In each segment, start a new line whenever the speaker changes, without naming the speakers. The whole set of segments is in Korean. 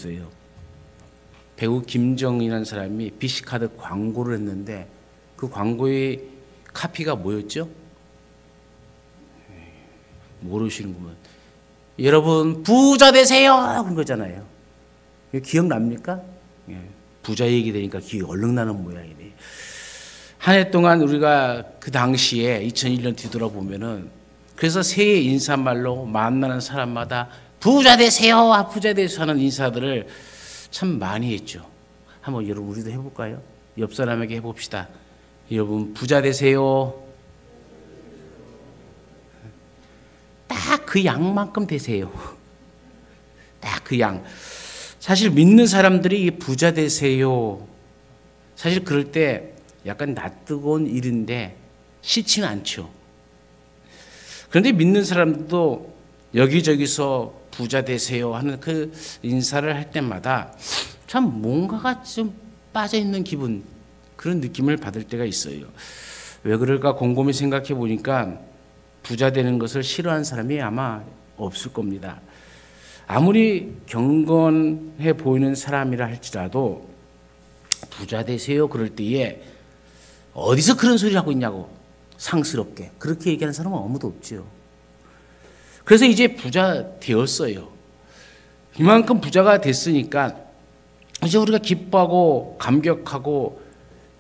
있어요. 배우 김정이라는 사람이 BC카드 광고를 했는데 그 광고의 카피가 뭐였죠? 모르시는구먼. 여러분 부자 되세요 그런 거잖아요. 기억납니까? 부자 얘기 되니까 기억이 얼른 나는 모양이네. 한 해 동안 우리가 그 당시에 2001년 뒤돌아보면은 그래서 새해 인사말로 만나는 사람마다 부자 되세요, 부자 되세요 하는 인사들을 참 많이 했죠. 한번 여러분 우리도 해볼까요? 옆 사람에게 해봅시다. 여러분 부자 되세요. 딱 그 양만큼 되세요. 딱 그 양. 사실 믿는 사람들이 부자 되세요. 사실 그럴 때 약간 낯뜨거운 일인데 싫지는 않죠. 그런데 믿는 사람들도 여기저기서 부자 되세요 하는 그 인사를 할 때마다 참 뭔가가 좀 빠져있는 기분, 그런 느낌을 받을 때가 있어요. 왜 그럴까 곰곰이 생각해 보니까 부자 되는 것을 싫어하는 사람이 아마 없을 겁니다. 아무리 경건해 보이는 사람이라 할지라도 부자 되세요 그럴 때에 어디서 그런 소리를 하고 있냐고 상스럽게 그렇게 얘기하는 사람은 아무도 없죠. 그래서 이제 부자 되었어요. 이만큼 부자가 됐으니까 이제 우리가 기뻐하고 감격하고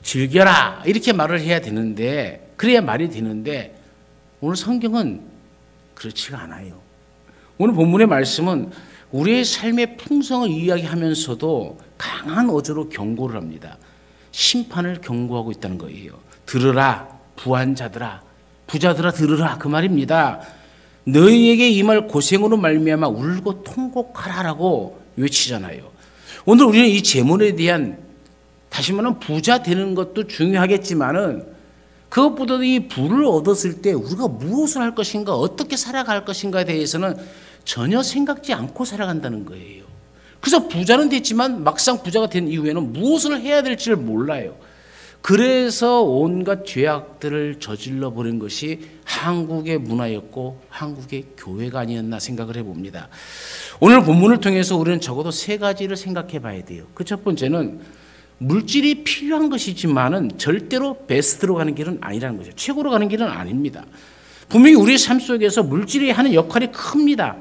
즐겨라 이렇게 말을 해야 되는데, 그래야 말이 되는데 오늘 성경은 그렇지가 않아요. 오늘 본문의 말씀은 우리의 삶의 풍성을 이야기하면서도 강한 어조로 경고를 합니다. 심판을 경고하고 있다는 거예요. 들으라 부한자들아, 부자들아 들으라 그 말입니다. 너희에게 임할 고생으로 말미암아 울고 통곡하라라고 외치잖아요. 오늘 우리는 이 재물에 대한, 다시 말하면 부자 되는 것도 중요하겠지만은 그것보다도 이 부를 얻었을 때 우리가 무엇을 할 것인가, 어떻게 살아갈 것인가에 대해서는 전혀 생각지 않고 살아간다는 거예요. 그래서 부자는 됐지만 막상 부자가 된 이후에는 무엇을 해야 될지를 몰라요. 그래서 온갖 죄악들을 저질러 버린 것이 한국의 문화였고 한국의 교회가 아니었나 생각을 해봅니다. 오늘 본문을 통해서 우리는 적어도 세 가지를 생각해 봐야 돼요. 그 첫 번째는 물질이 필요한 것이지만은 절대로 베스트로 가는 길은 아니라는 거죠. 최고로 가는 길은 아닙니다. 분명히 우리의 삶 속에서 물질이 하는 역할이 큽니다.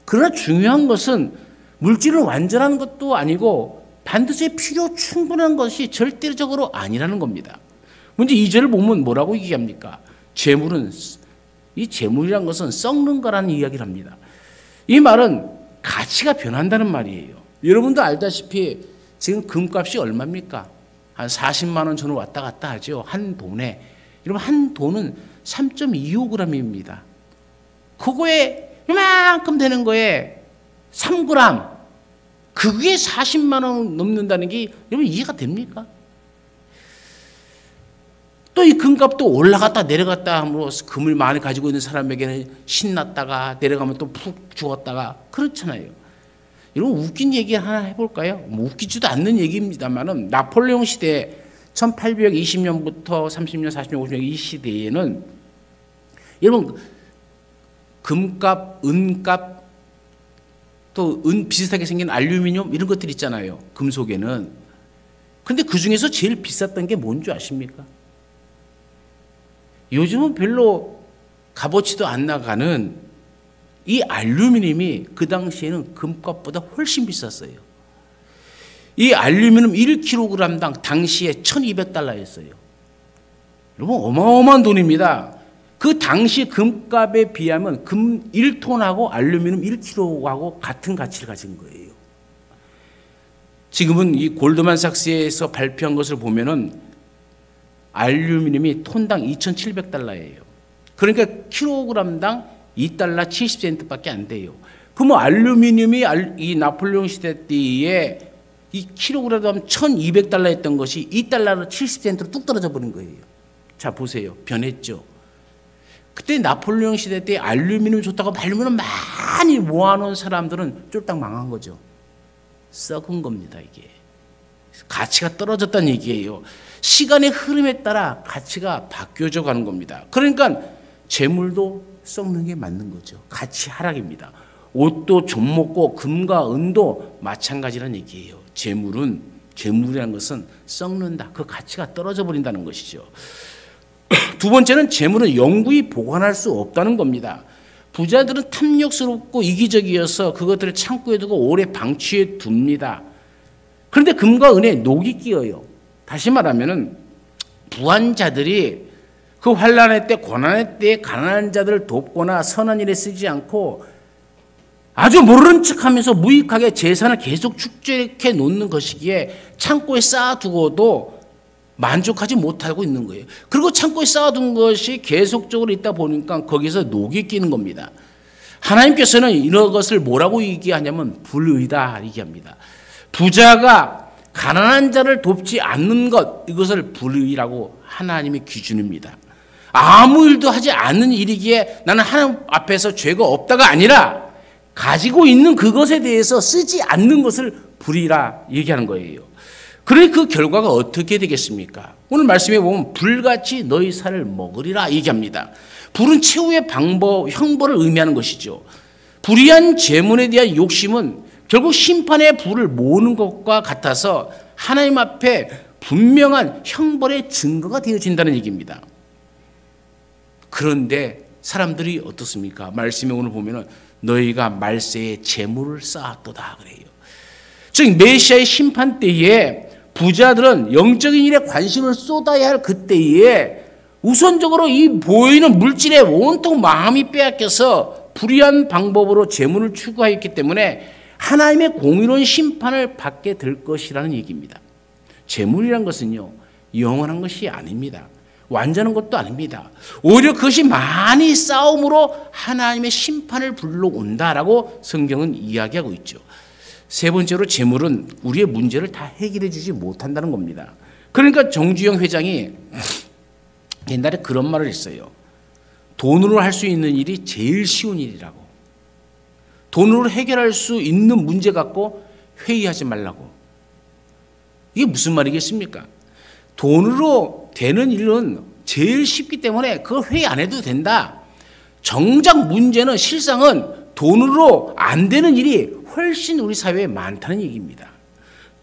그러나 중요한 것은 물질을 완전한 것도 아니고 반드시 필요 충분한 것이 절대적으로 아니라는 겁니다. 먼저 2절을 보면 뭐라고 얘기합니까? 재물은, 이 재물이란 것은 썩는 거라는 이야기를 합니다. 이 말은 가치가 변한다는 말이에요. 여러분도 알다시피 지금 금값이 얼마입니까? 한 40만 원 전후 왔다 갔다 하죠. 한 돈에. 여러분 한 돈은 3.25g입니다. 그거에 이만큼 되는 거에 3g. 그게 40만 원 넘는다는 게 여러분 이해가 됩니까? 또 이 금값도 올라갔다 내려갔다 함으로써 금을 많이 가지고 있는 사람에게는 신났다가 내려가면 또 푹 죽었다가 그렇잖아요. 여러분 웃긴 얘기 하나 해볼까요? 뭐 웃기지도 않는 얘기입니다만은 나폴레옹 시대 1820년부터 30년, 40년, 50년 이 시대에는 여러분 금값, 은값 또 은 비슷하게 생긴 알루미늄 이런 것들 있잖아요. 금속에는. 그런데 그 중에서 제일 비쌌던 게 뭔지 아십니까? 요즘은 별로 값어치도 안 나가는 이 알루미늄이 그 당시에는 금값보다 훨씬 비쌌어요. 이 알루미늄 1kg당 당시에 $1200였어요. 여러분 어마어마한 돈입니다. 그 당시 금값에 비하면 금 1톤하고 알루미늄 1kg하고 같은 가치를 가진 거예요. 지금은 이 골드만삭스에서 발표한 것을 보면은 알루미늄이 톤당 $2700예요. 그러니까 킬로그램당 $2 70센트밖에 안 돼요. 그러면 알루미늄이 이 나폴레옹 시대 때에 이 킬로그램 $1200했던 것이 $2 70센트로 뚝 떨어져 버린 거예요. 자 보세요. 변했죠. 그때 나폴레옹 시대 때 알루미늄 좋다고 알루미늄 많이 모아놓은 사람들은 쫄딱 망한 거죠. 썩은 겁니다. 이게 가치가 떨어졌다는 얘기예요. 시간의 흐름에 따라 가치가 바뀌어져 가는 겁니다. 그러니까 재물도 썩는 게 맞는 거죠. 가치 하락입니다. 옷도 좀 먹고 금과 은도 마찬가지라는 얘기예요. 재물이라는 것은 썩는다. 그 가치가 떨어져 버린다는 것이죠. 두 번째는 재물은 영구히 보관할 수 없다는 겁니다. 부자들은 탐욕스럽고 이기적이어서 그것들을 창고에 두고 오래 방치해 둡니다. 그런데 금과 은에 녹이 끼어요. 다시 말하면은 부한 자들이 그 환난의 때, 고난의 때에 가난한 자들을 돕거나 선한 일에 쓰지 않고 아주 모르는 척하면서 무익하게 재산을 계속 축적해 놓는 것이기에 창고에 쌓아두고도 만족하지 못하고 있는 거예요. 그리고 창고에 쌓아둔 것이 계속적으로 있다 보니까 거기서 녹이 끼는 겁니다. 하나님께서는 이런 것을 뭐라고 얘기하냐면 불의다 얘기합니다. 부자가 가난한 자를 돕지 않는 것, 이것을 불의라고 하나님의 기준입니다. 아무 일도 하지 않는 일이기에 나는 하나님 앞에서 죄가 없다가 아니라 가지고 있는 그것에 대해서 쓰지 않는 것을 불의라 얘기하는 거예요. 그러니 그 결과가 어떻게 되겠습니까? 오늘 말씀에 보면 불같이 너희 살을 먹으리라 얘기합니다. 불은 최후의 방법, 형벌을 의미하는 것이죠. 불의한 재물에 대한 욕심은 결국 심판의 불을 모으는 것과 같아서 하나님 앞에 분명한 형벌의 증거가 되어진다는 얘기입니다. 그런데 사람들이 어떻습니까? 말씀에 오늘 보면은 너희가 말세에 재물을 쌓았도다 그래요. 즉 메시아의 심판 때에 부자들은 영적인 일에 관심을 쏟아야 할 그때에 우선적으로 이 보이는 물질에 온통 마음이 빼앗겨서 불의한 방법으로 재물을 추구하였기 때문에 하나님의 공의로운 심판을 받게 될 것이라는 얘기입니다. 재물이란 것은요, 영원한 것이 아닙니다. 완전한 것도 아닙니다. 오히려 그것이 많이 싸움으로 하나님의 심판을 불러온다라고 성경은 이야기하고 있죠. 세 번째로 재물은 우리의 문제를 다 해결해 주지 못한다는 겁니다. 그러니까 정주영 회장이 옛날에 그런 말을 했어요. 돈으로 할 수 있는 일이 제일 쉬운 일이라고. 돈으로 해결할 수 있는 문제 갖고 회의하지 말라고. 이게 무슨 말이겠습니까? 돈으로 되는 일은 제일 쉽기 때문에 그걸 회의 안 해도 된다. 정작 문제는 실상은 돈으로 안 되는 일이 훨씬 우리 사회에 많다는 얘기입니다.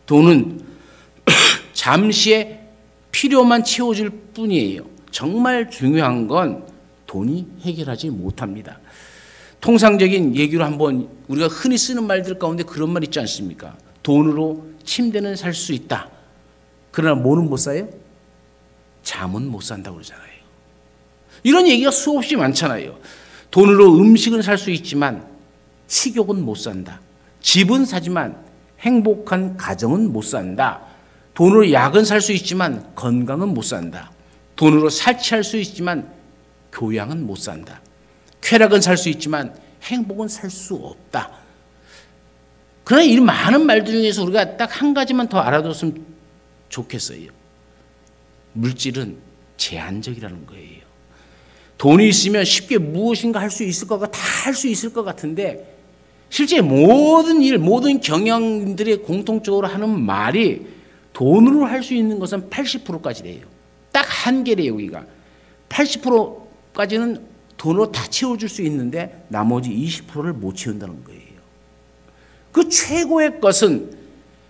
돈은 잠시의 필요만 채워줄 뿐이에요. 정말 중요한 건 돈이 해결하지 못합니다. 통상적인 얘기로 한번 우리가 흔히 쓰는 말들 가운데 그런 말 있지 않습니까? 돈으로 침대는 살 수 있다. 그러나 뭐는 못 사요? 잠은 못 산다고 그러잖아요. 이런 얘기가 수없이 많잖아요. 돈으로 음식은 살 수 있지만 식욕은 못 산다. 집은 사지만 행복한 가정은 못 산다. 돈으로 약은 살 수 있지만 건강은 못 산다. 돈으로 살치할 수 있지만 교양은 못 산다. 쾌락은 살 수 있지만 행복은 살 수 없다. 그러나 이 많은 말들 중에서 우리가 딱 한 가지만 더 알아뒀으면 좋겠어요. 물질은 제한적이라는 거예요. 돈이 있으면 쉽게 무엇인가 할 수 있을 다 할 수 있을 것 같은데 실제 모든 일, 모든 경영인들이 공통적으로 하는 말이 돈으로 할 수 있는 것은 80%까지 돼요. 딱 한계래요, 여기가. 80%까지는 돈으로 다 채워줄 수 있는데 나머지 20%를 못 채운다는 거예요. 그 최고의 것은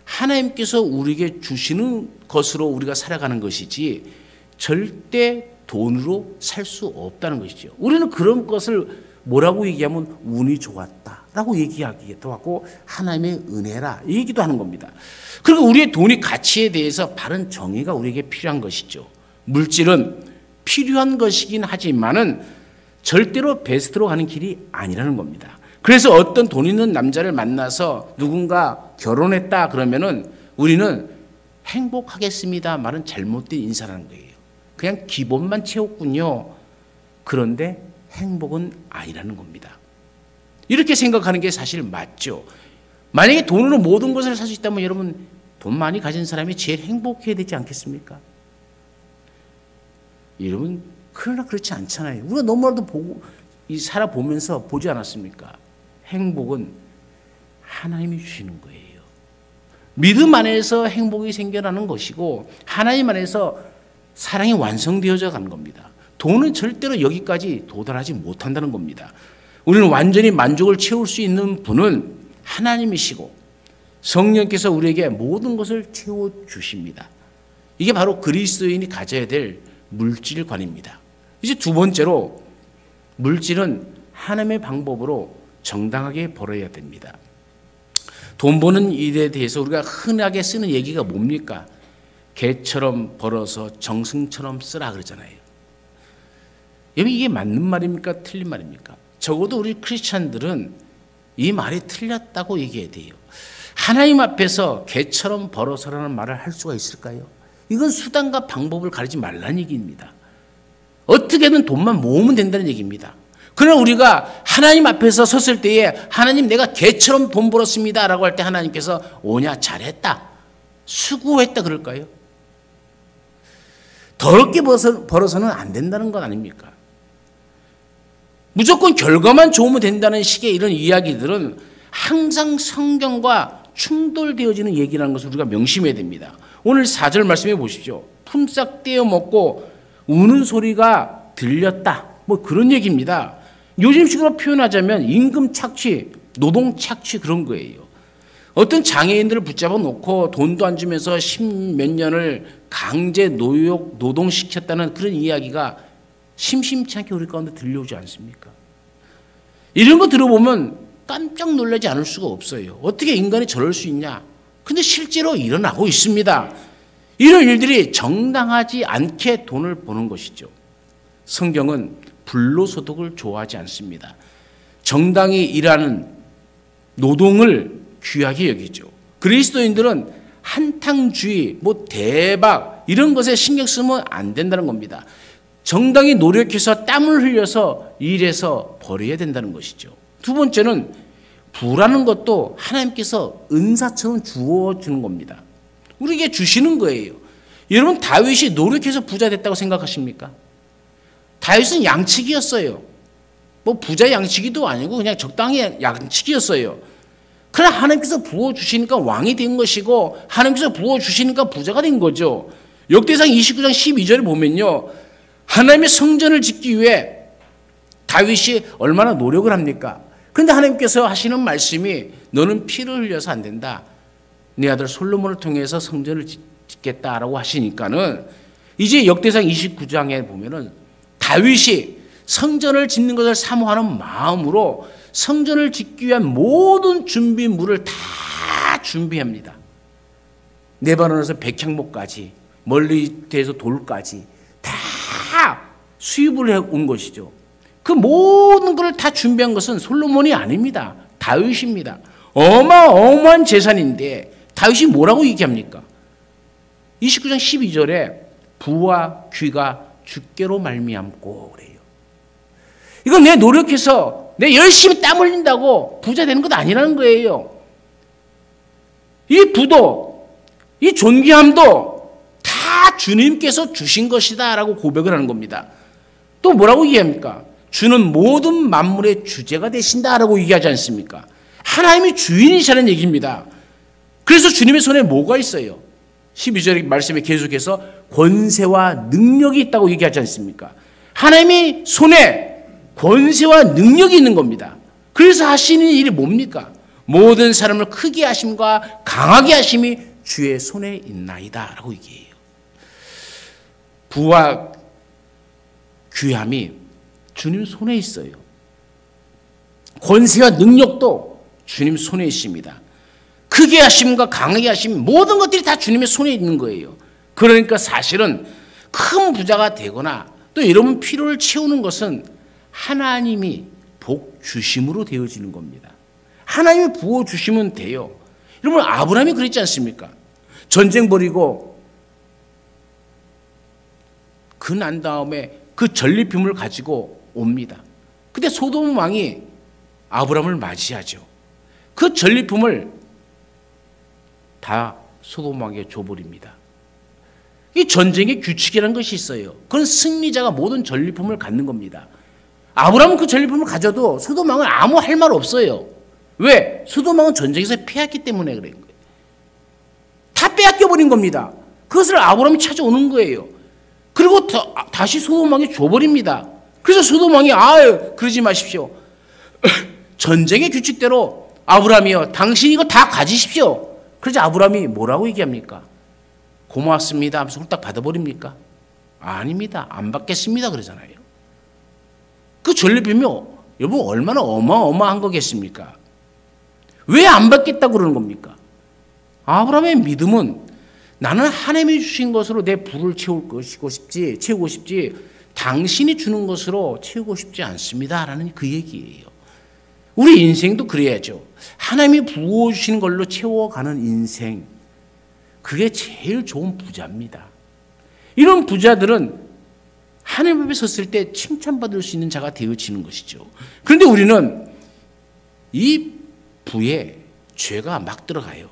하나님께서 우리에게 주시는 것으로 우리가 살아가는 것이지 절대 돈으로 살 수 없다는 것이죠. 우리는 그런 것을 뭐라고 얘기하면 운이 좋았다라고 얘기하기도 하고 하나님의 은혜라 이 얘기도 하는 겁니다. 그리고 우리의 돈의 가치에 대해서 바른 정의가 우리에게 필요한 것이죠. 물질은 필요한 것이긴 하지만은 절대로 베스트로 가는 길이 아니라는 겁니다. 그래서 어떤 돈 있는 남자를 만나서 누군가 결혼했다 그러면은 우리는 행복하겠습니다 말은 잘못된 인사라는 거예요. 그냥 기본만 채웠군요. 그런데 행복은 아니라는 겁니다. 이렇게 생각하는 게 사실 맞죠. 만약에 돈으로 모든 것을 살 수 있다면 여러분 돈 많이 가진 사람이 제일 행복해야 되지 않겠습니까? 여러분 그러나 그렇지 않잖아요. 우리가 너무나도 살아보면서 보지 않았습니까? 행복은 하나님이 주시는 거예요. 믿음 안에서 행복이 생겨나는 것이고 하나님 안에서 사랑이 완성되어져 가는 겁니다. 돈은 절대로 여기까지 도달하지 못한다는 겁니다. 우리는 완전히 만족을 채울 수 있는 분은 하나님이시고 성령께서 우리에게 모든 것을 채워주십니다. 이게 바로 그리스도인이 가져야 될 물질관입니다. 이제 두 번째로 물질은 하나님의 방법으로 정당하게 벌어야 됩니다. 돈 버는 일에 대해서 우리가 흔하게 쓰는 얘기가 뭡니까? 개처럼 벌어서 정승처럼 쓰라 그러잖아요. 여러분 이게 맞는 말입니까? 틀린 말입니까? 적어도 우리 크리스찬들은 이 말이 틀렸다고 얘기해야 돼요. 하나님 앞에서 개처럼 벌어서라는 말을 할 수가 있을까요? 이건 수단과 방법을 가리지 말라는 얘기입니다. 어떻게든 돈만 모으면 된다는 얘기입니다. 그러나 우리가 하나님 앞에서 섰을 때에 하나님 내가 개처럼 돈 벌었습니다 라고 할 때 하나님께서 오냐 잘했다 수고했다 그럴까요? 더럽게 벌어서는 안 된다는 건 아닙니까? 무조건 결과만 좋으면 된다는 식의 이런 이야기들은 항상 성경과 충돌되어지는 얘기라는 것을 우리가 명심해야 됩니다. 오늘 4절 말씀해 보십시오. 품삯 떼어 먹고 우는 소리가 들렸다. 뭐 그런 얘기입니다. 요즘식으로 표현하자면 임금 착취, 노동 착취 그런 거예요. 어떤 장애인들을 붙잡아 놓고 돈도 안 주면서 10몇 년을 강제 노동시켰다는 그런 이야기가 심심치 않게 우리 가운데 들려오지 않습니까? 이런 거 들어보면 깜짝 놀라지 않을 수가 없어요. 어떻게 인간이 저럴 수 있냐? 근데 실제로 일어나고 있습니다. 이런 일들이 정당하지 않게 돈을 버는 것이죠. 성경은 불로소득을 좋아하지 않습니다. 정당히 일하는 노동을 귀하게 여기죠. 그리스도인들은 한탕주의, 뭐 대박 이런 것에 신경 쓰면 안 된다는 겁니다. 정당히 노력해서 땀을 흘려서 일해서 벌어야 된다는 것이죠. 두 번째는 부라는 것도 하나님께서 은사처럼 주어주는 겁니다. 우리에게 주시는 거예요. 여러분 다윗이 노력해서 부자 됐다고 생각하십니까? 다윗은 양치기였어요. 뭐 부자 양치기도 아니고 그냥 적당히 양치기였어요. 그러나 하나님께서 부어주시니까 왕이 된 것이고 하나님께서 부어주시니까 부자가 된 거죠. 역대상 29장 12절에 보면요. 하나님의 성전을 짓기 위해 다윗이 얼마나 노력을 합니까? 그런데 하나님께서 하시는 말씀이 너는 피를 흘려서 안 된다. 네 아들 솔로몬을 통해서 성전을 짓겠다라고 하시니까는 이제 역대상 29장에 보면은 다윗이 성전을 짓는 것을 사모하는 마음으로 성전을 짓기 위한 모든 준비물을 다 준비합니다. 레바논에서 백향목까지 멀리에서 돌까지 다 수입을 해온 것이죠. 그 모든 것을 다 준비한 것은 솔로몬이 아닙니다. 다윗입니다. 어마어마한 재산인데 다윗이 뭐라고 얘기합니까? 29장 12절에 부와 귀가 주께로 말미암고 그래요. 이건 내 노력해서 내 열심히 땀 흘린다고 부자 되는 것 아니라는 거예요. 이 부도 이 존귀함도 다 주님께서 주신 것이다 라고 고백을 하는 겁니다. 또 뭐라고 얘기합니까? 주는 모든 만물의 주제가 되신다라고 얘기하지 않습니까? 하나님이 주인이시라는 얘기입니다. 그래서 주님의 손에 뭐가 있어요? 12절 말씀에 계속해서 권세와 능력이 있다고 얘기하지 않습니까? 하나님이 손에 권세와 능력이 있는 겁니다. 그래서 하시는 일이 뭡니까? 모든 사람을 크게 하심과 강하게 하심이 주의 손에 있나이다 라고 얘기해요. 부와 귀함이 주님 손에 있어요. 권세와 능력도 주님 손에 있습니다. 크게 하심과 강하게 하심 모든 것들이 다 주님의 손에 있는 거예요. 그러니까 사실은 큰 부자가 되거나 또 여러분 필요를 채우는 것은 하나님이 복 주심으로 되어지는 겁니다. 하나님이 부어 주시면 돼요. 여러분 아브라함이 그랬지 않습니까? 전쟁 벌이고 그 난 다음에 그 전리품을 가지고 옵니다. 근데 소돔 왕이 아브라함을 맞이하죠. 그 전리품을 다 소돔 왕에게 줘버립니다. 이 전쟁의 규칙이라는 것이 있어요. 그건 승리자가 모든 전리품을 갖는 겁니다. 아브라함은 그 전리품을 가져도 소돔 왕은 아무 할 말 없어요. 왜? 소돔 왕은 전쟁에서 패했기 때문에 그런 거예요. 다 빼앗겨버린 겁니다. 그것을 아브라함이 찾아오는 거예요. 그리고 다시 소돔 왕이 줘버립니다. 그래서 소돔 왕이 아유 그러지 마십시오. 전쟁의 규칙대로 아브라함이요, 당신이 이거 다 가지십시오. 그러자 아브라함이 뭐라고 얘기합니까? 고맙습니다 하면서 홀딱 받아버립니까? 아닙니다. 안 받겠습니다 그러잖아요. 그 전리품이 여러분 얼마나 어마어마한 거겠습니까? 왜 안 받겠다고 그러는 겁니까? 아브라함의 믿음은 나는 하나님이 주신 것으로 내 부를 채우고 싶지 당신이 주는 것으로 채우고 싶지 않습니다 라는 그 얘기예요. 우리 인생도 그래야죠. 하나님이 부어주신 걸로 채워가는 인생, 그게 제일 좋은 부자입니다. 이런 부자들은 하나님 앞에 섰을 때 칭찬받을 수 있는 자가 되어지는 것이죠. 그런데 우리는 이 부에 죄가 막 들어가요.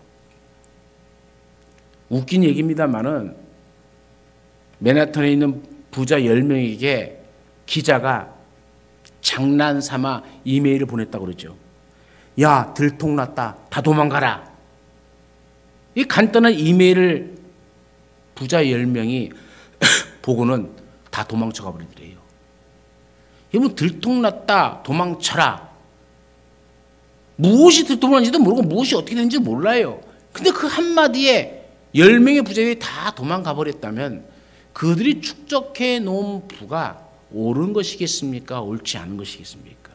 웃긴 얘기입니다만은 맨하탄에 있는 부자 10명에게 기자가 장난삼아 이메일을 보냈다고 그러죠. 야, 들통났다. 다 도망가라. 이 간단한 이메일을 부자 10명이 보고는 다 도망쳐가 버리더래요. 여러분, 들통났다. 도망쳐라. 무엇이 들통났는지도 모르고 무엇이 어떻게 되는지 몰라요. 근데 그 한마디에 10명의 부자들이 다 도망가 버렸다면 그들이 축적해 놓은 부가 옳은 것이겠습니까? 옳지 않은 것이겠습니까?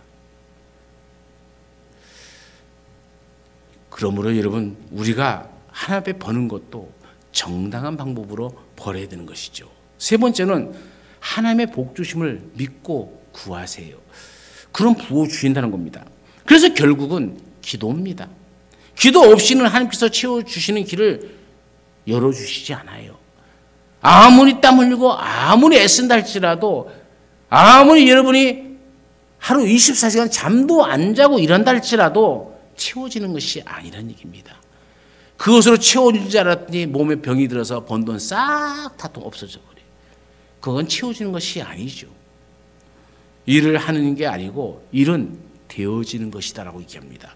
그러므로 여러분, 우리가 하나님 앞에 버는 것도 정당한 방법으로 벌어야 되는 것이죠. 세 번째는 하나님의 복 주심을 믿고 구하세요. 그럼 부어 주신다는 겁니다. 그래서 결국은 기도입니다. 기도 없이는 하나님께서 채워주시는 길을 열어주시지 않아요. 아무리 땀 흘리고 아무리 애쓴다 할지라도, 아무리 여러분이 하루 24시간 잠도 안 자고 일한다 할지라도 채워지는 것이 아니란 얘기입니다. 그것으로 채워진 줄 알았더니 몸에 병이 들어서 번 돈 싹 다 없어져 버려요. 그건 채워지는 것이 아니죠. 일을 하는 게 아니고 일은 되어지는 것이다라고 얘기합니다.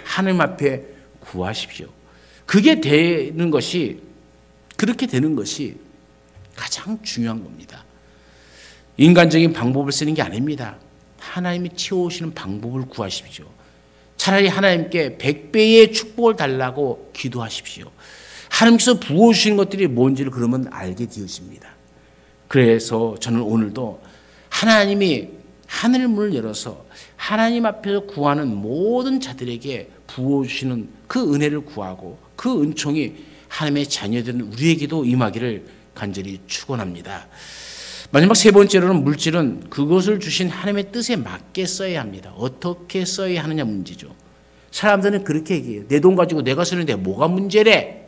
하나님 앞에 구하십시오. 그게 되는 것이, 그렇게 되는 것이 가장 중요한 겁니다. 인간적인 방법을 쓰는 게 아닙니다. 하나님이 채워오시는 방법을 구하십시오. 차라리 하나님께 100배의 축복을 달라고 기도하십시오. 하나님께서 부어주시는 것들이 뭔지를 그러면 알게 되어집니다. 그래서 저는 오늘도 하나님이 하늘 문을 열어서 하나님 앞에서 구하는 모든 자들에게 부어주시는 그 은혜를 구하고 그 은총이 하나님의 자녀들은 우리에게도 임하기를 간절히 축원합니다. 마지막 세 번째로는 물질은 그것을 주신 하나님의 뜻에 맞게 써야 합니다. 어떻게 써야 하느냐 문제죠. 사람들은 그렇게 얘기해요. 내 돈 가지고 내가 쓰는데 뭐가 문제래?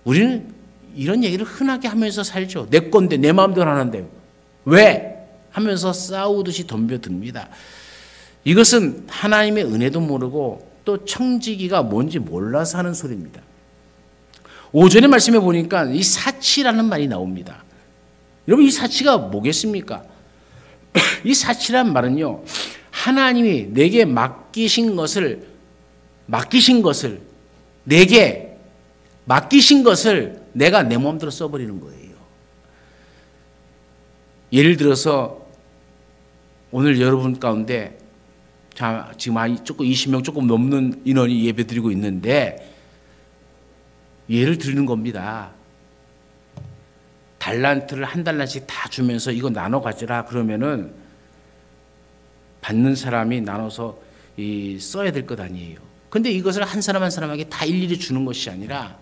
우리는 이런 얘기를 흔하게 하면서 살죠. 내 건데 내 마음대로 하는데 왜? 하면서 싸우듯이 덤벼듭니다. 이것은 하나님의 은혜도 모르고 또 청지기가 뭔지 몰라서 하는 소리입니다. 오전에 말씀해 보니까 이 사치라는 말이 나옵니다. 여러분, 이 사치가 뭐겠습니까? 이 사치란 말은요, 하나님이 내게 맡기신 것을 내가 내 마음대로 써버리는 거예요. 예를 들어서 오늘 여러분 가운데 지금 조금 20명 조금 넘는 인원이 예배 드리고 있는데 예를 드리는 겁니다. 달란트를 한 달란트씩 다 주면서 이거 나눠 가지라 그러면은 받는 사람이 나눠서 써야 될 것 아니에요. 근데 이것을 한 사람 한 사람에게 다 일일이 주는 것이 아니라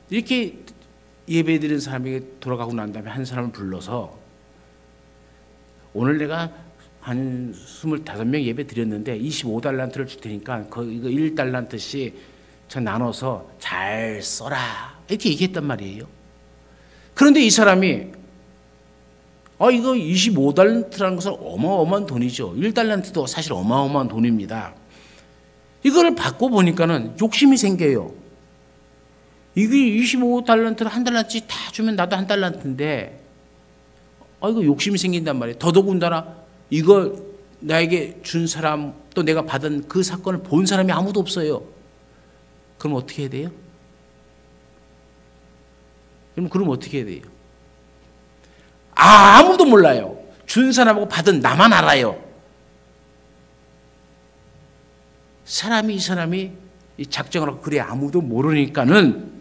이렇게 예배 드리는 사람에게 돌아가고 난 다음에 한 사람을 불러서 오늘 내가 한 25명 예배 드렸는데 25달란트를 줄 테니까 이거 1달란트씩 저 나눠서 잘 써라 이렇게 얘기했단 말이에요. 그런데 이 사람이 이거 25달란트라는 것은 어마어마한 돈이죠. 1달란트도 사실 어마어마한 돈입니다. 이거를 받고 보니까는 욕심이 생겨요. 이게 25달란트를 한 달란트씩 다 주면 나도 한 달란트인데 이거 욕심이 생긴단 말이에요. 더더군다나 이거 나에게 준 사람 또 내가 받은 그 사건을 본 사람이 아무도 없어요. 그럼 어떻게 해야 돼요? 그럼 어떻게 해야 돼요? 아무도 몰라요. 준 사람하고 받은 나만 알아요. 이 사람이 작정을 하고 그래 아무도 모르니까는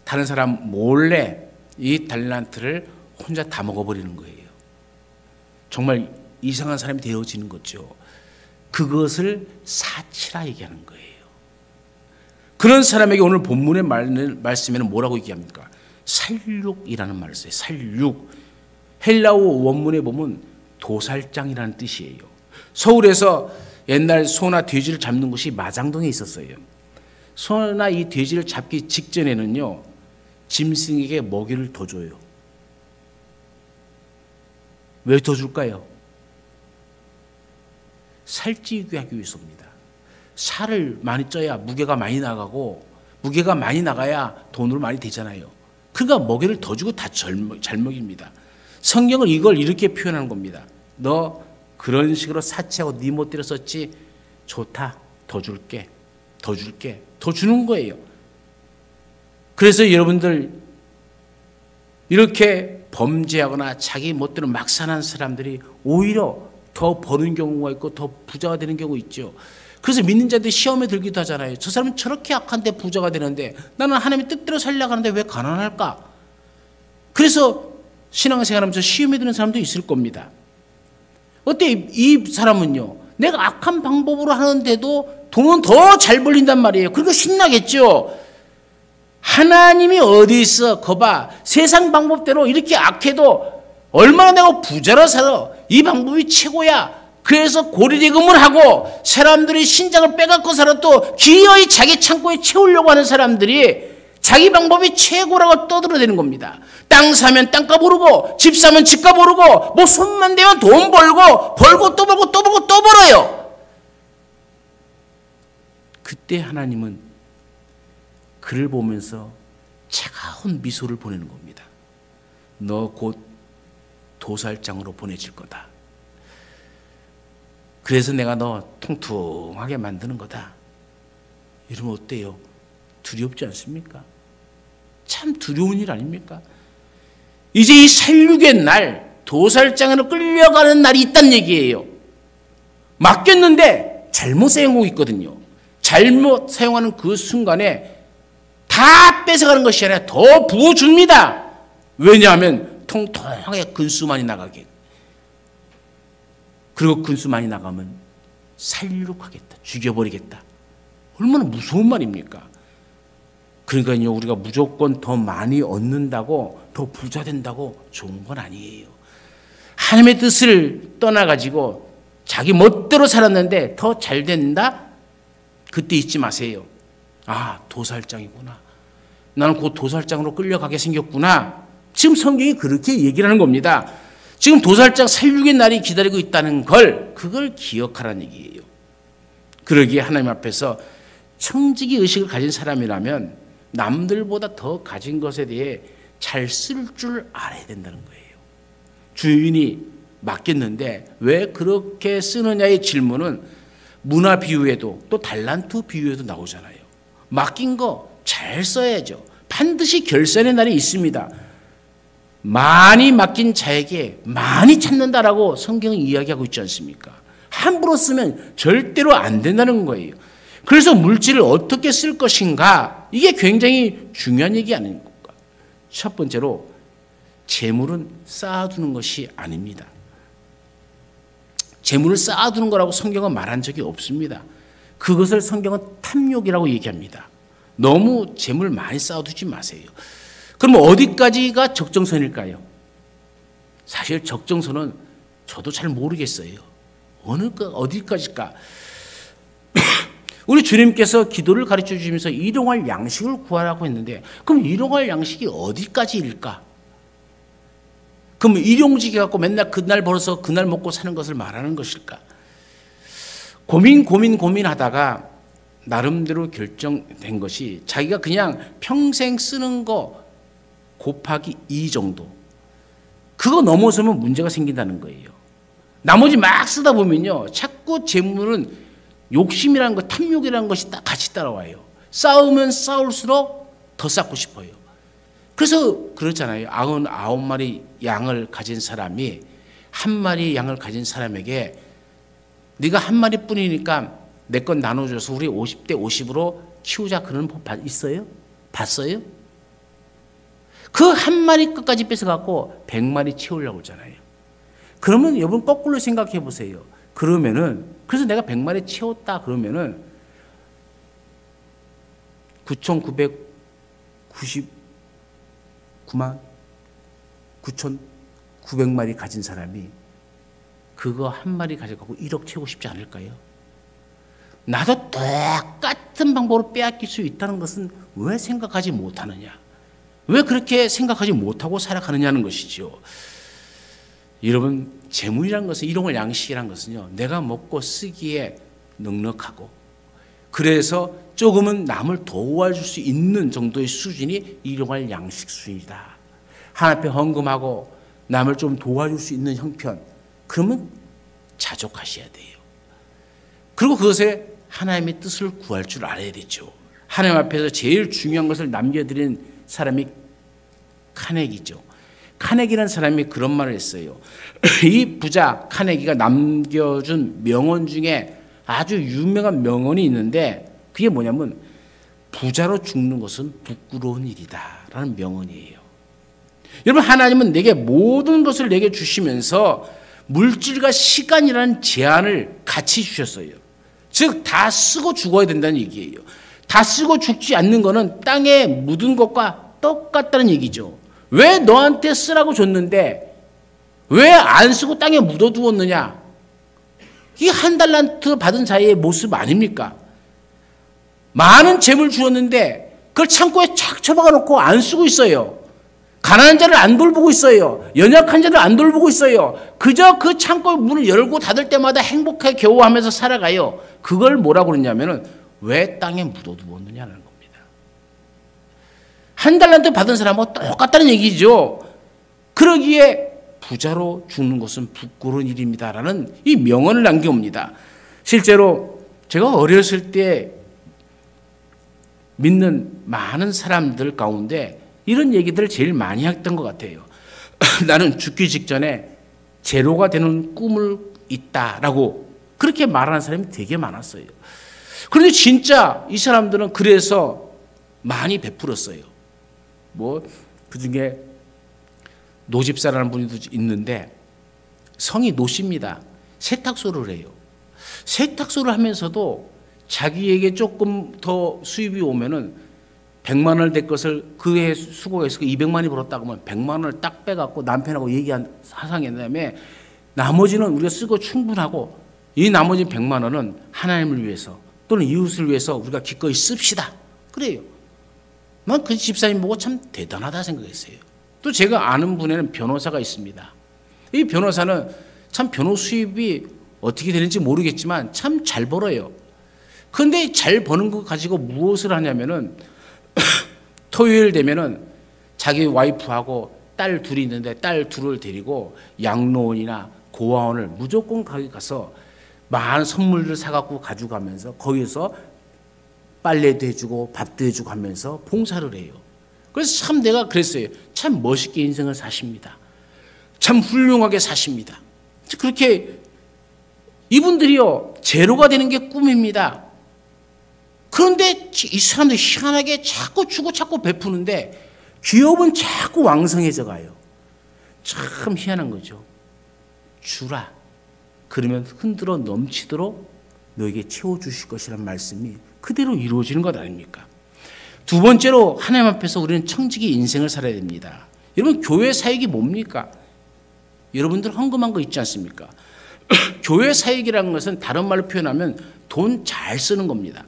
다른 사람 몰래 이 달란트를 혼자 다 먹어버리는 거예요. 정말 이상한 사람이 되어지는 거죠. 그것을 사치라 얘기하는 거예요. 그런 사람에게 오늘 본문의 말씀에는 뭐라고 얘기합니까? 살육이라는 말을 써요. 살육. 헬라어 원문에 보면 도살장이라는 뜻이에요. 서울에서 옛날 소나 돼지를 잡는 곳이 마장동에 있었어요. 소나 이 돼지를 잡기 직전에는요, 짐승에게 먹이를 더 줘요. 왜 더 줄까요? 살찌게 하기 위해서입니다. 살을 많이 쪄야 무게가 많이 나가고, 무게가 많이 나가야 돈으로 많이 되잖아요. 그러니까 먹이를 더 주고 다 잘 먹입니다. 성경은 이걸 이렇게 표현하는 겁니다. 너 그런 식으로 사치하고 네 멋대로 썼지? 좋다. 더 줄게. 더 줄게. 더 주는 거예요. 그래서 여러분들 이렇게 범죄하거나 자기 멋대로 막 사는 사람들이 오히려 더 버는 경우가 있고 더 부자가 되는 경우 있죠. 그래서 믿는 자들이 시험에 들기도 하잖아요. 저 사람은 저렇게 악한데 부자가 되는데 나는 하나님의 뜻대로 살려고 하는데 왜 가난할까? 그래서 신앙생활하면서 시험에 드는 사람도 있을 겁니다. 어때? 이 사람은요, 내가 악한 방법으로 하는데도 돈은 더 잘 벌린단 말이에요. 그러니까 신나겠죠. 하나님이 어디 있어? 거봐. 세상 방법대로 이렇게 악해도 얼마나 내가 부자로 살아. 이 방법이 최고야. 그래서 고리대금을 하고 사람들이 신장을 빼갖고 살아도 기어이 자기 창고에 채우려고 하는 사람들이 자기 방법이 최고라고 떠들어대는 겁니다. 땅 사면 땅값 오르고 집 사면 집값 오르고 뭐 손만 대면 돈 벌고 벌고 또 벌고 또 벌고 또 벌어요. 그때 하나님은 그를 보면서 차가운 미소를 보내는 겁니다. 너 곧 도살장으로 보내질 거다. 그래서 내가 너 통통하게 만드는 거다. 이러면 어때요? 두렵지 않습니까? 참 두려운 일 아닙니까? 이제 이 살육의 날, 도살장으로 끌려가는 날이 있다는 얘기예요. 맡겼는데 잘못 사용하고 있거든요. 잘못 사용하는 그 순간에 다 뺏어가는 것이 아니라 더 부어줍니다. 왜냐하면 통통하게 근수 많이 나가게. 그리고 근수 많이 나가면 살육하겠다. 죽여버리겠다. 얼마나 무서운 말입니까? 그러니까요, 우리가 무조건 더 많이 얻는다고 더 부자 된다고 좋은 건 아니에요. 하나님의 뜻을 떠나가지고 자기 멋대로 살았는데 더 잘 된다? 그때 잊지 마세요. 아, 도살장이구나. 나는 곧 도살장으로 끌려가게 생겼구나. 지금 성경이 그렇게 얘기를 하는 겁니다. 지금 도살장 살육의 날이 기다리고 있다는 걸, 그걸 기억하라는 얘기예요. 그러기에 하나님 앞에서 청지기 의식을 가진 사람이라면 남들보다 더 가진 것에 대해 잘 쓸 줄 알아야 된다는 거예요. 주인이 맡겼는데 왜 그렇게 쓰느냐의 질문은 문화 비유에도 또 달란트 비유에도 나오잖아요. 맡긴 거 잘 써야죠. 반드시 결산의 날이 있습니다. 많이 맡긴 자에게 많이 찾는다라고 성경은 이야기하고 있지 않습니까? 함부로 쓰면 절대로 안 된다는 거예요. 그래서 물질을 어떻게 쓸 것인가, 이게 굉장히 중요한 얘기 아닙니까? 첫 번째로 재물은 쌓아두는 것이 아닙니다. 재물을 쌓아두는 거라고 성경은 말한 적이 없습니다. 그것을 성경은 탐욕이라고 얘기합니다. 너무 재물 많이 쌓아두지 마세요. 그럼 어디까지가 적정선일까요? 사실 적정선은 저도 잘 모르겠어요. 어디까지일까? 우리 주님께서 기도를 가르쳐 주시면서 일용할 양식을 구하라고 했는데, 그럼 일용할 양식이 어디까지일까? 그럼 일용직해 갖고 맨날 그날 벌어서 그날 먹고 사는 것을 말하는 것일까? 고민하다가 나름대로 결정된 것이, 자기가 그냥 평생 쓰는 거 곱하기 2 정도, 그거 넘어서면 문제가 생긴다는 거예요. 나머지 막 쓰다 보면요, 자꾸 재물은 욕심이라는 것, 탐욕이라는 것이 같이 따라와요. 쌓으면 쌓을수록 더 쌓고 싶어요. 그래서 그렇잖아요. 99마리 양을 가진 사람이 한 마리 양을 가진 사람에게 네가 한 마리뿐이니까 내 건 나눠줘서 우리 50대 50으로 키우자 그런 법 있어요? 봤어요? 그 한 마리 끝까지 뺏어갖고 100마리 채우려고 그러잖아요. 그러면 여러분 거꾸로 생각해 보세요. 그러면은 그래서 내가 100마리 채웠다 그러면은 9,999만 9,900마리 가진 사람이 그거 한 마리 가져가고 1억 채우고 싶지 않을까요? 나도 똑같은 방법으로 빼앗길 수 있다는 것은 왜 생각하지 못하느냐? 왜 그렇게 생각하지 못하고 살아가느냐는 것이죠. 여러분, 재물이란 것은 일용할 양식이란 것은요, 내가 먹고 쓰기에 넉넉하고 그래서 조금은 남을 도와줄 수 있는 정도의 수준이 일용할 양식 수준이다. 하나님 앞에 헌금하고 남을 좀 도와줄 수 있는 형편, 그러면 자족하셔야 돼요. 그리고 그것에 하나님의 뜻을 구할 줄 알아야 되죠. 하나님 앞에서 제일 중요한 것을 남겨드린 사람이 카네기죠. 카네기라는 사람이 그런 말을 했어요. 이 부자 카네기가 남겨준 명언 중에 아주 유명한 명언이 있는데 그게 뭐냐면 부자로 죽는 것은 부끄러운 일이다 라는 명언이에요. 여러분, 하나님은 내게 모든 것을 내게 주시면서 물질과 시간이라는 제한을 같이 주셨어요. 즉 다 쓰고 죽어야 된다는 얘기예요. 다 쓰고 죽지 않는 것은 땅에 묻은 것과 똑같다는 얘기죠. 왜 너한테 쓰라고 줬는데 왜 안 쓰고 땅에 묻어두었느냐? 이게 한 달란트 받은 자의 모습 아닙니까? 많은 재물 주었는데 그걸 창고에 착 처박아 놓고 안 쓰고 있어요. 가난한 자를 안 돌보고 있어요. 연약한 자를 안 돌보고 있어요. 그저 그 창고의 문을 열고 닫을 때마다 행복하게 겨워하면서 살아가요. 그걸 뭐라고 그러냐면은 왜 땅에 묻어두었느냐는 겁니다. 한 달란트 받은 사람하고 똑같다는 얘기죠. 그러기에 부자로 죽는 것은 부끄러운 일입니다라는 이 명언을 남겨옵니다. 실제로 제가 어렸을 때 믿는 많은 사람들 가운데 이런 얘기들을 제일 많이 했던 것 같아요. 나는 죽기 직전에 제로가 되는 꿈을 있다라고 그렇게 말하는 사람이 되게 많았어요. 그런데 진짜 이 사람들은 그래서 많이 베풀었어요. 뭐 그중에 노집사라는 분이 있는데 성이 노씨입니다. 세탁소를 해요. 세탁소를 하면서도 자기에게 조금 더 수입이 오면은 100만 원을 될 것을 그 해 수고해서 200만이 벌었다고 하면 100만 원을 딱 빼갖고 남편하고 얘기한 사상인 다음에 나머지는 우리가 쓰고 충분하고 이 나머지 100만 원은 하나님을 위해서 또는 이웃을 위해서 우리가 기꺼이 씁시다. 그래요. 난 그 집사님 보고 참 대단하다 생각했어요. 또 제가 아는 분에는 변호사가 있습니다. 이 변호사는 참 변호 수입이 어떻게 되는지 모르겠지만 참 잘 벌어요. 그런데 잘 버는 거 가지고 무엇을 하냐면은 토요일 되면은 자기 와이프하고 딸 둘이 있는데 딸 둘을 데리고 양로원이나 고아원을 무조건 거기 가서 많은 선물들 사갖고 가져가면서 거기서 빨래도 해주고 밥도 해주고 하면서 봉사를 해요. 그래서 참 내가 그랬어요. 참 멋있게 인생을 사십니다. 참 훌륭하게 사십니다. 그렇게 이분들이요 제로가 되는 게 꿈입니다. 그런데 이 사람들이 희한하게 자꾸 주고 자꾸 베푸는데 기업은 자꾸 왕성해져 가요. 참 희한한 거죠. 주라. 그러면 흔들어 넘치도록 너에게 채워주실 것이라는 말씀이 그대로 이루어지는 것 아닙니까? 두 번째로 하나님 앞에서 우리는 청지기 인생을 살아야 됩니다. 여러분 교회 사역이 뭡니까? 여러분들 헌금한 거 있지 않습니까? 교회 사역이라는 것은 다른 말로 표현하면 돈 잘 쓰는 겁니다.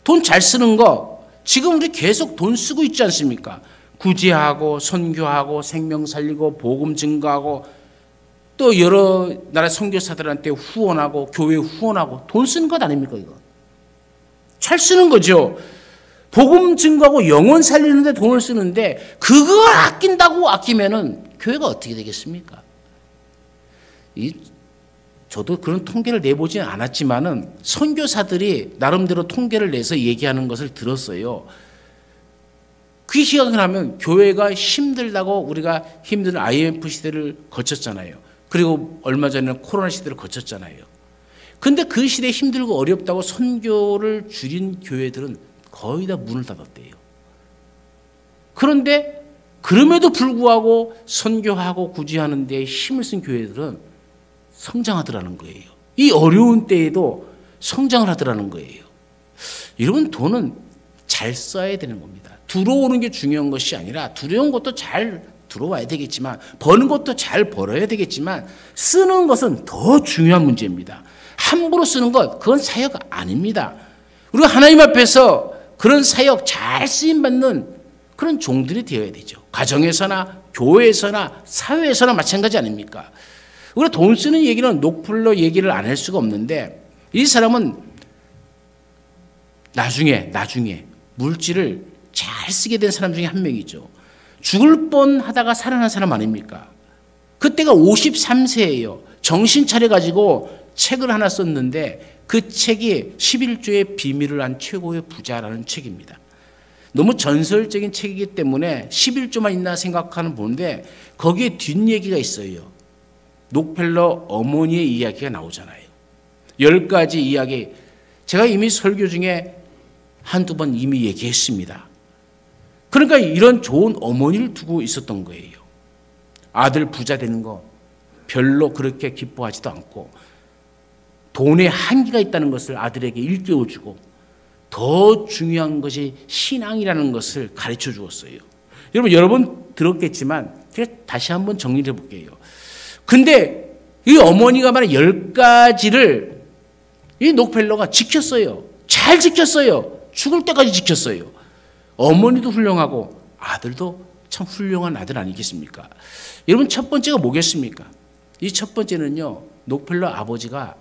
돈 잘 쓰는 거 지금 우리 계속 돈 쓰고 있지 않습니까? 구제하고 선교하고 생명 살리고 복음 증거하고 또 여러 나라 선교사들한테 후원하고 교회 후원하고 돈 쓰는 것 아닙니까? 이거 잘 쓰는 거죠. 복음 증거하고 영혼 살리는데 돈을 쓰는데 그걸 아낀다고 아끼면은 교회가 어떻게 되겠습니까? 저도 그런 통계를 내보지는 않았지만은 선교사들이 나름대로 통계를 내서 얘기하는 것을 들었어요. 그 시각을 하면 교회가 힘들다고 우리가 힘든 IMF 시대를 거쳤잖아요. 그리고 얼마 전에는 코로나 시대를 거쳤잖아요. 근데 그 시대에 힘들고 어렵다고 선교를 줄인 교회들은 거의 다 문을 닫았대요. 그런데 그럼에도 불구하고 선교하고 구제하는 데 힘을 쓴 교회들은 성장하더라는 거예요. 이 어려운 때에도 성장을 하더라는 거예요. 여러분, 돈은 잘 써야 되는 겁니다. 들어오는 게 중요한 것이 아니라 들어온 것도 잘 들어와야 되겠지만 버는 것도 잘 벌어야 되겠지만 쓰는 것은 더 중요한 문제입니다. 함부로 쓰는 것, 그건 사역 아닙니다. 우리가 하나님 앞에서 그런 사역 잘 쓰임받는 그런 종들이 되어야 되죠. 가정에서나 교회에서나 사회에서나 마찬가지 아닙니까? 우리가 돈 쓰는 얘기는 녹플러 얘기를 안 할 수가 없는데 이 사람은 나중에 물질을 잘 쓰게 된 사람 중에 한 명이죠. 죽을 뻔하다가 살아난 사람 아닙니까? 그때가 53세예요. 정신 차려가지고 책을 하나 썼는데 그 책이 11조의 비밀을 안 최고의 부자라는 책입니다. 너무 전설적인 책이기 때문에 11조만 있나 생각하는 보는데 거기에 뒷얘기가 있어요. 록펠러 어머니의 이야기가 나오잖아요. 10가지 이야기. 제가 이미 설교 중에 한두 번 이미 얘기했습니다. 그러니까 이런 좋은 어머니를 두고 있었던 거예요. 아들 부자 되는 거 별로 그렇게 기뻐하지도 않고 돈에 한계가 있다는 것을 아들에게 일깨워주고 더 중요한 것이 신앙이라는 것을 가르쳐 주었어요. 여러 번 들었겠지만 제가 다시 한번 정리를 해볼게요. 근데 이 어머니가 말한 10가지를 이 록펠러가 지켰어요. 잘 지켰어요. 죽을 때까지 지켰어요. 어머니도 훌륭하고 아들도 참 훌륭한 아들 아니겠습니까? 여러분, 첫 번째가 뭐겠습니까? 이 첫 번째는요, 록펠러 아버지가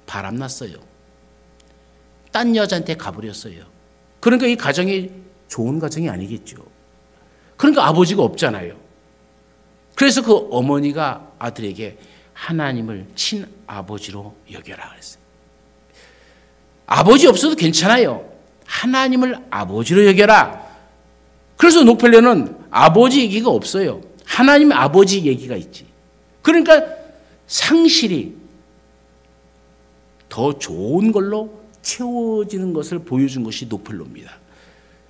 바람났어요. 딴 여자한테 가버렸어요. 그러니까 이 가정이 좋은 가정이 아니겠죠. 그러니까 아버지가 없잖아요. 그래서 그 어머니가 아들에게 하나님을 친아버지로 여겨라 그랬어요. 아버지 없어도 괜찮아요. 하나님을 아버지로 여겨라. 그래서 록펠러는 아버지 얘기가 없어요. 하나님 아버지 얘기가 있지. 그러니까 상실이 더 좋은 걸로 채워지는 것을 보여준 것이 록펠러입니다.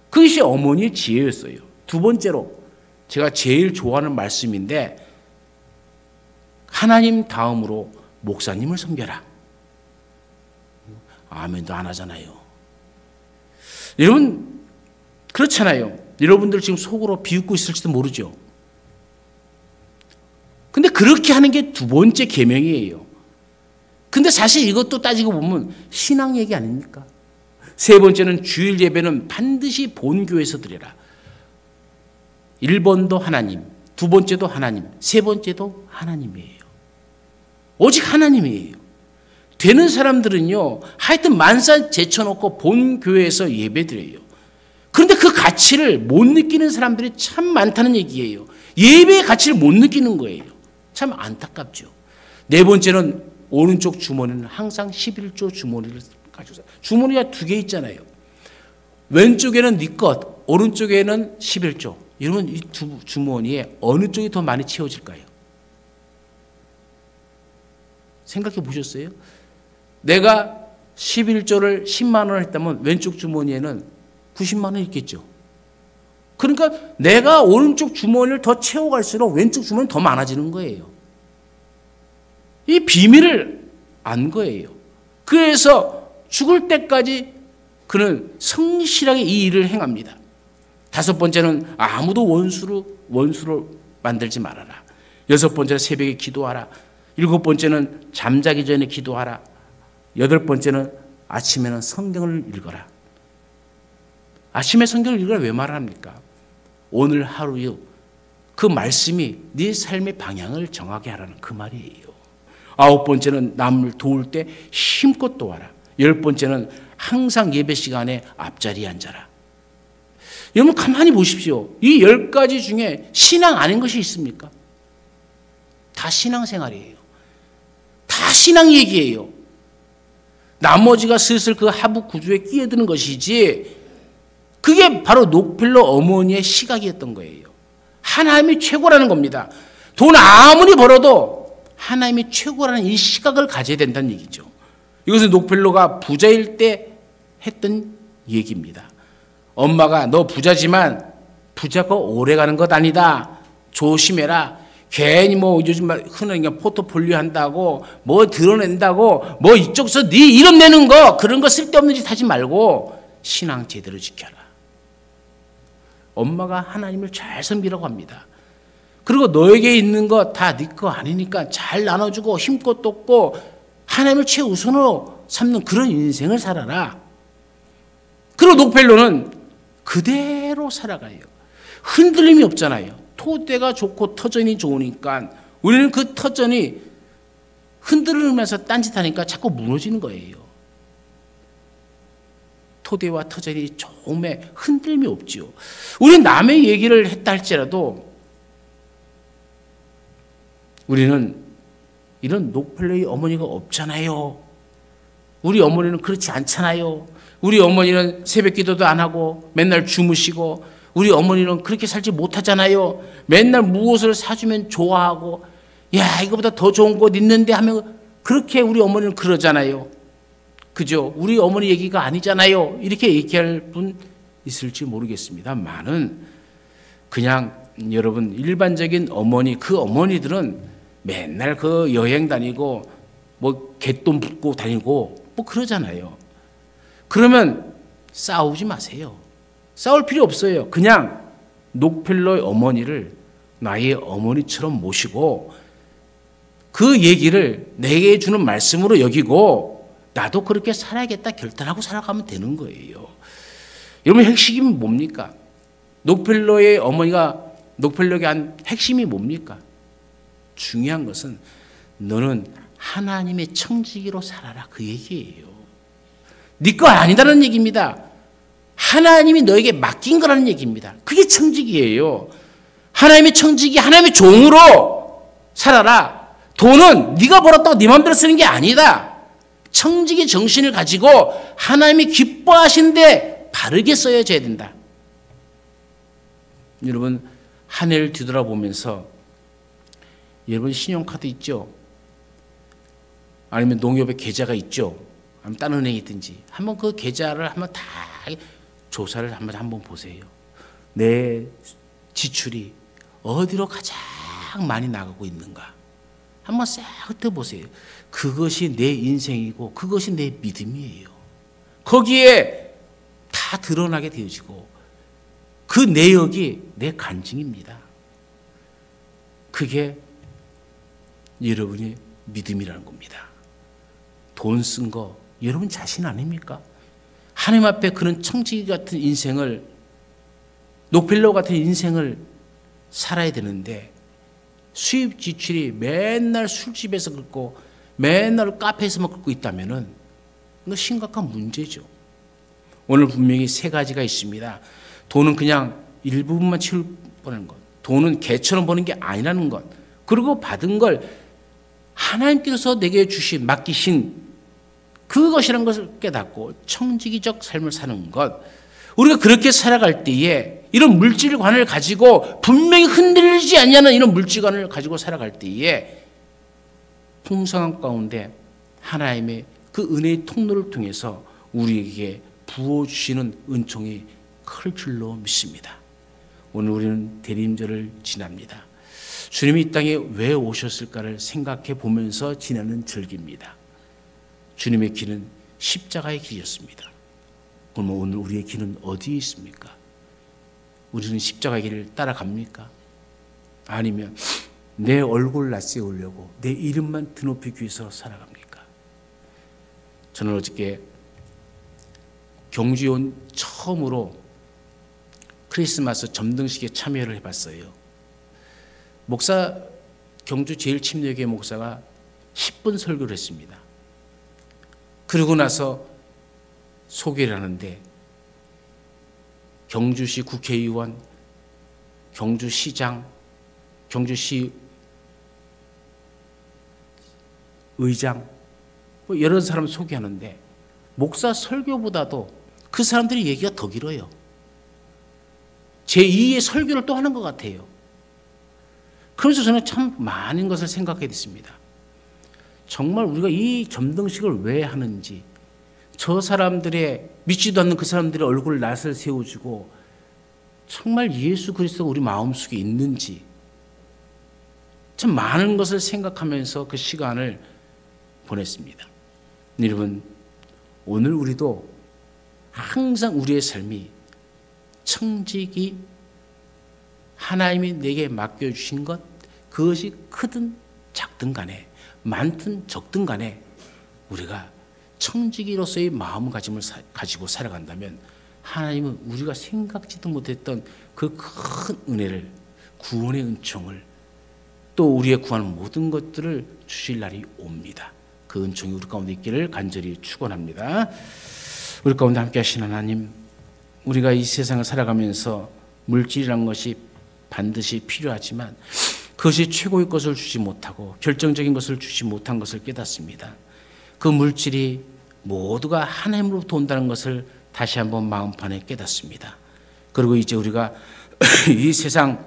그것이 어머니의 지혜였어요. 두 번째로 제가 제일 좋아하는 말씀인데 하나님 다음으로 목사님을 섬겨라. 아멘도 안 하잖아요. 여러분 그렇잖아요. 여러분들 지금 속으로 비웃고 있을지도 모르죠. 근데 그렇게 하는 게 두 번째 계명이에요. 근데 사실 이것도 따지고 보면 신앙 얘기 아닙니까? 세 번째는 주일 예배는 반드시 본교에서 드려라. 1번도 하나님, 두 번째도 하나님, 세 번째도 하나님이에요. 오직 하나님이에요. 되는 사람들은요, 하여튼 만사 제쳐놓고 본교회에서 예배 드려요. 그런데 그 가치를 못 느끼는 사람들이 참 많다는 얘기예요. 예배의 가치를 못 느끼는 거예요. 참 안타깝죠. 네 번째는 오른쪽 주머니는 항상 11조 주머니를 가지고 있어요. 주머니가 두 개 있잖아요. 왼쪽에는 네 것, 오른쪽에는 11조. 이러면 이 두 주머니에 어느 쪽이 더 많이 채워질까요? 생각해 보셨어요? 내가 11조를 10만 원을 했다면 왼쪽 주머니에는 90만 원 있겠죠. 그러니까 내가 오른쪽 주머니를 더 채워갈수록 왼쪽 주머니는 더 많아지는 거예요. 이 비밀을 안 거예요. 그래서 죽을 때까지 그는 성실하게 이 일을 행합니다. 다섯 번째는 아무도 원수를 만들지 말아라. 여섯 번째는 새벽에 기도하라. 일곱 번째는 잠자기 전에 기도하라. 여덟 번째는 아침에는 성경을 읽어라. 아침에 성경을 읽으라 왜 말합니까? 오늘 하루요 그 말씀이 네 삶의 방향을 정하게 하라는 그 말이에요. 아홉 번째는 남을 도울 때 힘껏 도와라. 열 번째는 항상 예배 시간에 앞자리에 앉아라. 여러분 가만히 보십시오. 이 10가지 중에 신앙 아닌 것이 있습니까? 다 신앙생활이에요. 다 신앙 얘기예요. 나머지가 슬슬 그 하부 구조에 끼어드는 것이지 그게 바로 록펠러 어머니의 시각이었던 거예요. 하나님이 최고라는 겁니다. 돈 아무리 벌어도 하나님이 최고라는 이 시각을 가져야 된다는 얘기죠. 이것은 록펠러가 부자일 때 했던 얘기입니다. 엄마가 너 부자지만 부자가 오래 가는 것 아니다. 조심해라. 괜히 뭐 요즘 흔한 포트폴리오 한다고 뭐 드러낸다고 뭐 이쪽서 네 이름 내는 거 그런 거 쓸데없는 짓 하지 말고 신앙 제대로 지켜라. 엄마가 하나님을 잘 섬기라고 합니다. 그리고 너에게 있는 거 다 네 거 아니니까 잘 나눠주고 힘껏 돕고 하나님을 최우선으로 삼는 그런 인생을 살아라. 그리고 록펠러는 그대로 살아가요. 흔들림이 없잖아요. 토대가 좋고 터전이 좋으니까 우리는 그 터전이 흔들리면서 딴짓하니까 자꾸 무너지는 거예요. 토대와 터전이 좋음에 흔들림이 없지요. 우리는 남의 얘기를 했다 할지라도 우리는 이런 록펠러의 어머니가 없잖아요. 우리 어머니는 그렇지 않잖아요. 우리 어머니는 새벽 기도도 안 하고 맨날 주무시고 우리 어머니는 그렇게 살지 못하잖아요. 맨날 무엇을 사주면 좋아하고 야 이거보다 더 좋은 곳 있는데 하면 그렇게 우리 어머니는 그러잖아요. 그죠? 우리 어머니 얘기가 아니잖아요. 이렇게 얘기할 분 있을지 모르겠습니다만은 그냥 여러분 일반적인 어머니 그 어머니들은 맨날 그 여행 다니고 뭐 갯돈 붓고 다니고 뭐 그러잖아요. 그러면 싸우지 마세요. 싸울 필요 없어요. 그냥 록펠러의 어머니를 나의 어머니처럼 모시고 그 얘기를 내게 주는 말씀으로 여기고 나도 그렇게 살아야겠다 결단하고 살아가면 되는 거예요. 여러분 핵심이 뭡니까? 록펠러의 어머니가 록펠러에게 한 핵심이 뭡니까? 중요한 것은 너는 하나님의 청지기로 살아라 그 얘기예요. 네 거 아니다라는 얘기입니다. 하나님이 너에게 맡긴 거라는 얘기입니다. 그게 청지기예요. 하나님의 청지기, 하나님의 종으로 살아라. 돈은 네가 벌었다고 네 마음대로 쓰는 게 아니다. 청지기 정신을 가지고 하나님이 기뻐하시는데 바르게 써야져야 된다. 여러분 한 해를 뒤돌아보면서 여러분 신용카드 있죠? 아니면 농협에 계좌가 있죠? 아니면 다른 은행이 있든지 한번 그 계좌를 한번 다 조사를 한번 보세요. 내 지출이 어디로 가장 많이 나가고 있는가 한번 싹 훑어보세요. 그것이 내 인생이고 그것이 내 믿음이에요. 거기에 다 드러나게 되어지고 그 내역이 내 간증입니다. 그게 여러분의 믿음이라는 겁니다. 돈 쓴 거 여러분 자신 아닙니까? 하나님 앞에 그런 청지기 같은 인생을 록펠러 같은 인생을 살아야 되는데 수입 지출이 맨날 술집에서 긁고 맨날 카페에서만 긁고 있다면은 이거 심각한 문제죠. 오늘 분명히 세 가지가 있습니다. 돈은 그냥 일부분만 채울 뻔한 것. 돈은 개처럼 버는 게 아니라는 것. 그리고 받은 걸 하나님께서 내게 주신 맡기신 그것이라는 것을 깨닫고 청지기적 삶을 사는 것. 우리가 그렇게 살아갈 때에 이런 물질관을 가지고 분명히 흔들리지 않냐는 이런 물질관을 가지고 살아갈 때에 풍성한 가운데 하나님의 그 은혜의 통로를 통해서 우리에게 부어주시는 은총이 클 줄로 믿습니다. 오늘 우리는 대림절을 지납니다. 주님이 이 땅에 왜 오셨을까를 생각해 보면서 지나는 절기입니다. 주님의 길은 십자가의 길이었습니다. 그러면 오늘 우리의 길은 어디에 있습니까? 우리는 십자가의 길을 따라갑니까? 아니면 내 얼굴 낯세우려고 내 이름만 드높이기 위해서 살아갑니까? 저는 어저께 경주에 온 처음으로 크리스마스 점등식에 참여를 해봤어요. 목사, 경주 제일침례교회 목사가 10분 설교를 했습니다. 그러고 나서 소개를 하는데 경주시 국회의원, 경주시장, 경주시 의장 뭐 여러 사람 소개하는데 목사 설교보다도 그 사람들이 얘기가 더 길어요. 제2의 설교를 또 하는 것 같아요. 그러면서 저는 참 많은 것을 생각하게 됐습니다. 정말 우리가 이 점등식을 왜 하는지, 저 사람들의 믿지도 않는 그 사람들의 얼굴 낯을 세워주고 정말 예수 그리스도가 우리 마음속에 있는지 참 많은 것을 생각하면서 그 시간을 보냈습니다. 여러분, 오늘 우리도 항상 우리의 삶이 청지기 하나님이 내게 맡겨주신 것, 그것이 크든 작든 간에 많든 적든 간에 우리가 청지기로서의 마음가짐을 가지고 살아간다면 하나님은 우리가 생각지도 못했던 그 큰 은혜를, 구원의 은총을, 또 우리의 구하는 모든 것들을 주실 날이 옵니다. 그 은총이 우리 가운데 있기를 간절히 축원합니다. 우리 가운데 함께 하시는 하나님, 우리가 이 세상을 살아가면서 물질이란 것이 반드시 필요하지만 그것이 최고의 것을 주지 못하고 결정적인 것을 주지 못한 것을 깨닫습니다. 그 물질이 모두가 하나님으로부터 온다는 것을 다시 한번 마음판에 깨닫습니다. 그리고 이제 우리가 이 세상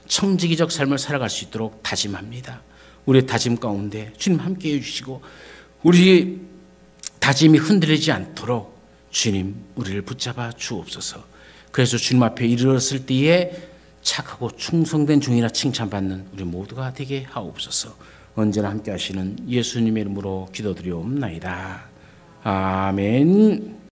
청지기적 삶을 살아갈 수 있도록 다짐합니다. 우리의 다짐 가운데 주님 함께해 주시고 우리 다짐이 흔들리지 않도록 주님 우리를 붙잡아 주옵소서. 그래서 주님 앞에 이르렀을 때에 착하고 충성된 종이라 칭찬받는 우리 모두가 되게 하옵소서. 언제나 함께 하시는 예수님의 이름으로 기도드리옵나이다. 아멘.